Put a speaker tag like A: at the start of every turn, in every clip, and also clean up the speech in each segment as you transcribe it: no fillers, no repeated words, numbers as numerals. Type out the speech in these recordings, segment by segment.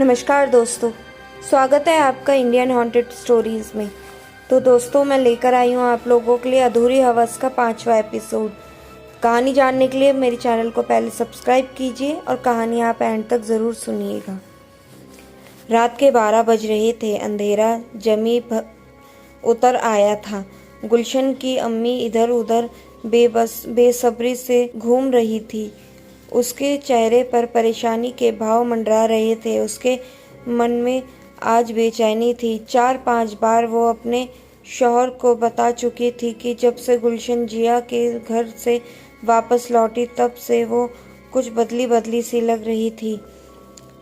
A: नमस्कार दोस्तों, स्वागत है आपका इंडियन हॉन्टेड स्टोरीज़ में। तो दोस्तों, मैं लेकर आई हूँ आप लोगों के लिए अधूरी हवस का 5वां एपिसोड। कहानी जानने के लिए मेरे चैनल को पहले सब्सक्राइब कीजिए और कहानी आप एंड तक ज़रूर सुनिएगा। रात के 12 बज रहे थे। अंधेरा उतर आया था। गुलशन की अम्मी इधर उधर बेसब्री से घूम रही थी। उसके चेहरे पर परेशानी के भाव मंडरा रहे थे। उसके मन में आज बेचैनी थी। 4-5 बार वो अपने शौहर को बता चुकी थी कि जब से गुलशन जिया के घर से वापस लौटी तब से वो कुछ बदली बदली सी लग रही थी।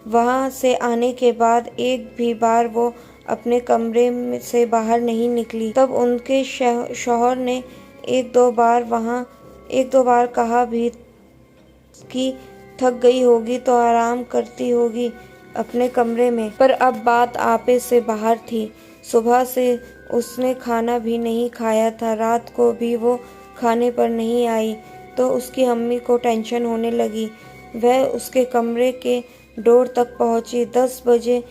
A: वहाँ से आने के बाद एक भी बार वो अपने कमरे से बाहर नहीं निकली। तब उनके शौहर ने एक दो बार कहा भी कि थक गई होगी तो आराम करती होगी अपने कमरे में। पर अब बात आपे से बाहर थी। सुबह से उसने खाना भी नहीं खाया था। रात को भी वो खाने पर नहीं आई तो उसकी अम्मी को टेंशन होने लगी। वह उसके कमरे के डोर तक पहुंची। 10 बजे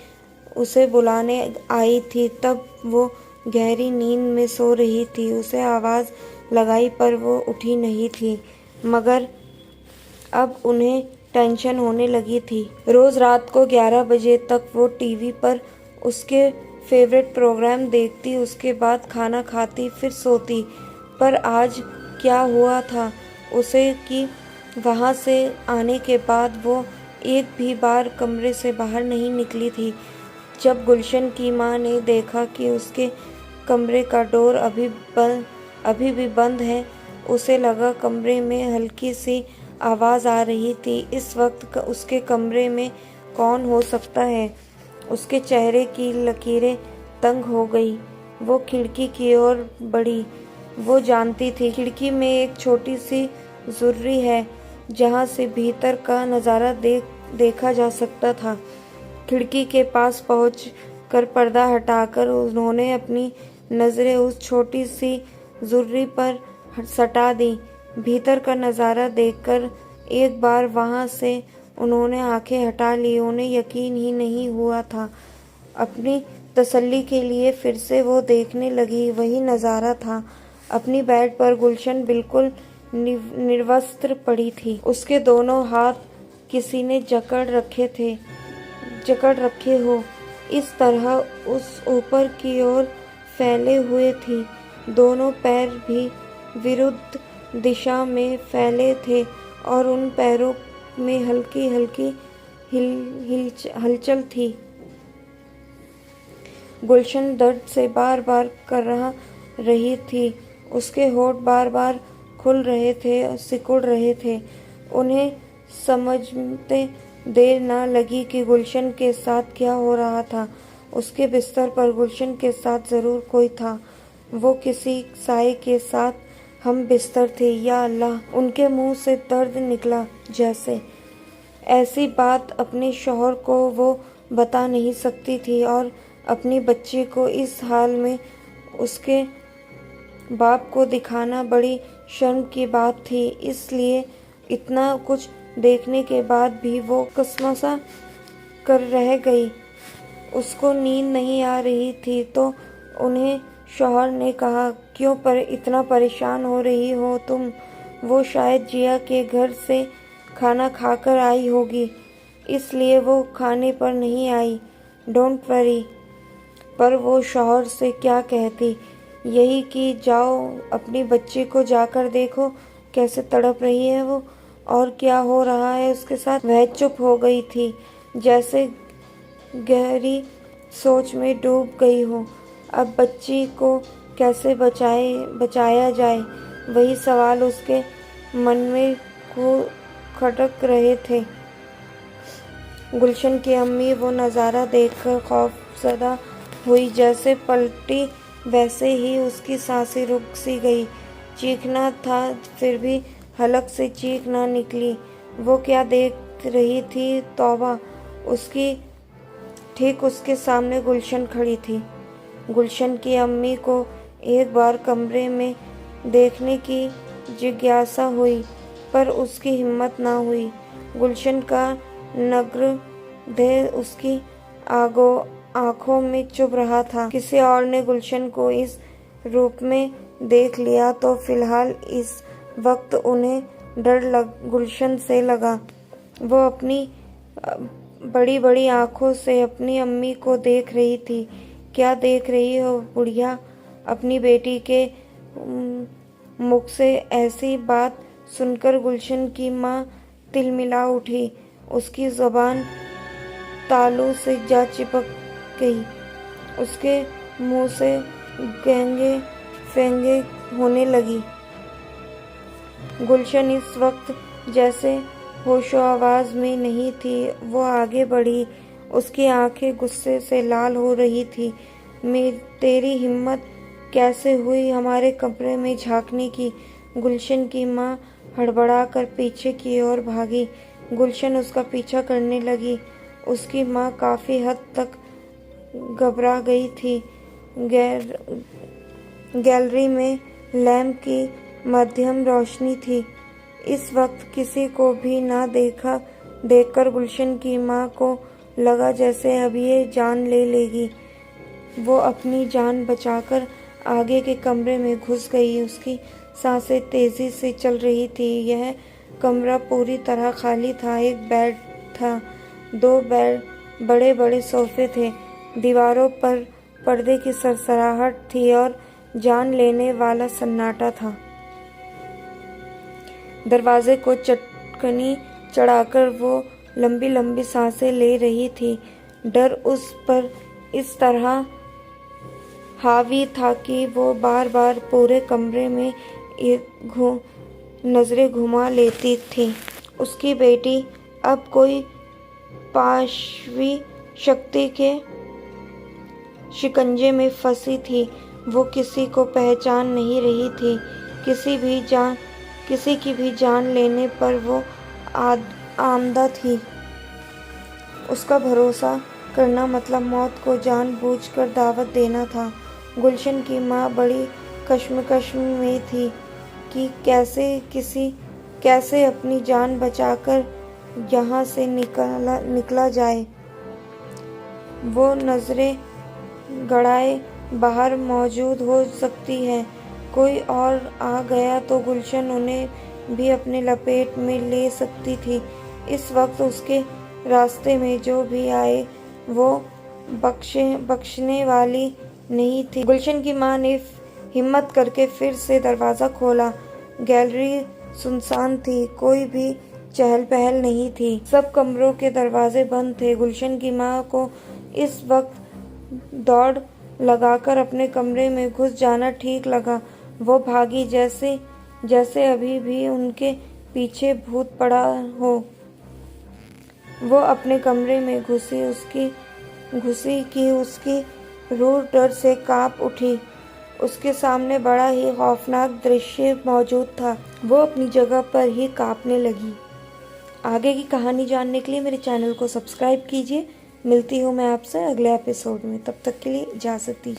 A: उसे बुलाने आई थी। तब वो गहरी नींद में सो रही थी। उसे आवाज़ लगाई पर वो उठी नहीं थी, मगर अब उन्हें टेंशन होने लगी थी। रोज़ रात को 11 बजे तक वो टीवी पर उसके फेवरेट प्रोग्राम देखती, उसके बाद खाना खाती, फिर सोती। पर आज क्या हुआ था उसे कि वहाँ से आने के बाद वो एक भी बार कमरे से बाहर नहीं निकली थी। जब गुलशन की माँ ने देखा कि उसके कमरे का डोर अभी भी बंद है, उसे लगा कमरे में हल्की सी आवाज़ आ रही थी। इस वक्त उसके कमरे में कौन हो सकता है? उसके चेहरे की लकीरें तंग हो गई। वो खिड़की की ओर बढ़ी। वो जानती थी खिड़की में एक छोटी सी झुर्री है जहाँ से भीतर का नज़ारा देखा जा सकता था। खिड़की के पास पहुंचकर पर्दा हटाकर उन्होंने अपनी नज़रें उस छोटी सी झुर्री पर सटा दी। भीतर का नज़ारा देखकर एक बार वहाँ से उन्होंने आंखें हटा ली। उन्हें यकीन ही नहीं हुआ था। अपनी तसल्ली के लिए फिर से वो देखने लगी। वही नज़ारा था। अपनी बेड पर गुलशन बिल्कुल निर्वस्त्र पड़ी थी। उसके दोनों हाथ किसी ने जकड़ रखे हो, इस तरह उस ऊपर की ओर फैले हुए थी। दोनों पैर भी विरुद्ध दिशा में फैले थे और उन पैरों में हल्की हल्की हलचल थी। गुलशन दर्द से बार बार कर रही थी। उसके होठ बार बार खुल रहे थे, सिकुड़ रहे थे। उन्हें समझते देर ना लगी कि गुलशन के साथ क्या हो रहा था। उसके बिस्तर पर गुलशन के साथ ज़रूर कोई था। वो किसी साए के साथ हम बिस्तर थे। या अल्लाह, उनके मुंह से दर्द निकला जैसे। ऐसी बात अपने शौहर को वो बता नहीं सकती थी और अपनी बच्ची को इस हाल में उसके बाप को दिखाना बड़ी शर्म की बात थी। इसलिए इतना कुछ देखने के बाद भी वो कसमसा कर रह गई। उसको नींद नहीं आ रही थी तो उन्हें शौहर ने कहा, क्यों इतना परेशान हो रही हो तुम? वो शायद जिया के घर से खाना खाकर आई होगी, इसलिए वो खाने पर नहीं आई। Don't worry. पर वो शौहर से क्या कहती? यही कि जाओ अपनी बच्ची को जाकर देखो कैसे तड़प रही है वो, और क्या हो रहा है उसके साथ। वह चुप हो गई थी, जैसे गहरी सोच में डूब गई हो। अब बच्ची को कैसे बचाया जाए, वही सवाल उसके मन में खटक रहे थे। गुलशन की अम्मी वो नज़ारा देखकर खौफज़दा हुई। जैसे पलटी वैसे ही उसकी सांसें रुक सी गई। चीखना था फिर भी हलक से चीख ना निकली। वो क्या देख रही थी? तौबा! ठीक उसके सामने गुलशन खड़ी थी। गुलशन की अम्मी को एक बार कमरे में देखने की जिज्ञासा हुई, पर उसकी हिम्मत ना हुई। गुलशन का नग्न देह उसकी आंखों में चुभ रहा था। किसी और ने गुलशन को इस रूप में देख लिया तो फिलहाल इस वक्त उन्हें डर गुलशन से लगा। वो अपनी बड़ी बड़ी आंखों से अपनी अम्मी को देख रही थी। क्या देख रही हो बुढ़िया? अपनी बेटी के मुख से ऐसी बात सुनकर गुलशन की माँ तिलमिला उठी। उसकी ज़ुबान तालू से जा चिपक गई। उसके मुंह से गंगे फेंगे होने लगी। गुलशन इस वक्त जैसे होशो आवाज में नहीं थी। वो आगे बढ़ी। उसकी आंखें गुस्से से लाल हो रही थी। तेरी हिम्मत कैसे हुई हमारे कमरे में झांकने की? गुलशन की माँ हड़बड़ाकर पीछे की ओर भागी। गुलशन उसका पीछा करने लगी। उसकी माँ काफी हद तक घबरा गई थी। गैलरी में लैंप की मध्यम रोशनी थी। इस वक्त किसी को भी ना देखकर गुलशन की माँ को लगा जैसे अब ये जान ले लेगी। वो अपनी जान बचाकर आगे के कमरे में घुस गई। उसकी सांसें तेजी से चल रही थी। यह कमरा पूरी तरह खाली था। एक बेड था, 2 बड़े बड़े सोफे थे। दीवारों पर पर्दे की सरसराहट थी और जान लेने वाला सन्नाटा था। दरवाजे को चटकनी चढ़ाकर वो लंबी लंबी सांसें ले रही थी। डर उस पर इस तरह हावी था कि वो बार बार पूरे कमरे में नजरें घुमा लेती थी। उसकी बेटी अब कोई पाशवी शक्ति के शिकंजे में फंसी थी। वो किसी को पहचान नहीं रही थी। किसी की भी जान लेने पर वो आमदा थी। उसका भरोसा करना मतलब मौत को जानबूझकर दावत देना था। गुलशन की माँ बड़ी कश्मकश में थी कि कैसे अपनी जान बचाकर यहाँ से निकला जाए। वो नजरें गड़ाए बाहर मौजूद हो सकती है। कोई और आ गया तो गुलशन उन्हें भी अपने लपेट में ले सकती थी। इस वक्त उसके रास्ते में जो भी आए वो बख्शने वाली नहीं थी। गुलशन की माँ ने हिम्मत करके फिर से दरवाज़ा खोला। गैलरी सुनसान थी। कोई भी चहल पहल नहीं थी। सब कमरों के दरवाजे बंद थे। गुलशन की माँ को इस वक्त दौड़ लगाकर अपने कमरे में घुस जाना ठीक लगा। वो भागी जैसे अभी भी उनके पीछे भूत पड़ा हो। वो अपने कमरे में घुसी कि उसकी रूह डर से कांप उठी। उसके सामने बड़ा ही खौफनाक दृश्य मौजूद था। वो अपनी जगह पर ही कांपने लगी। आगे की कहानी जानने के लिए मेरे चैनल को सब्सक्राइब कीजिए। मिलती हूँ मैं आपसे अगले एपिसोड में। तब तक के लिए इजाज़त दीजिए।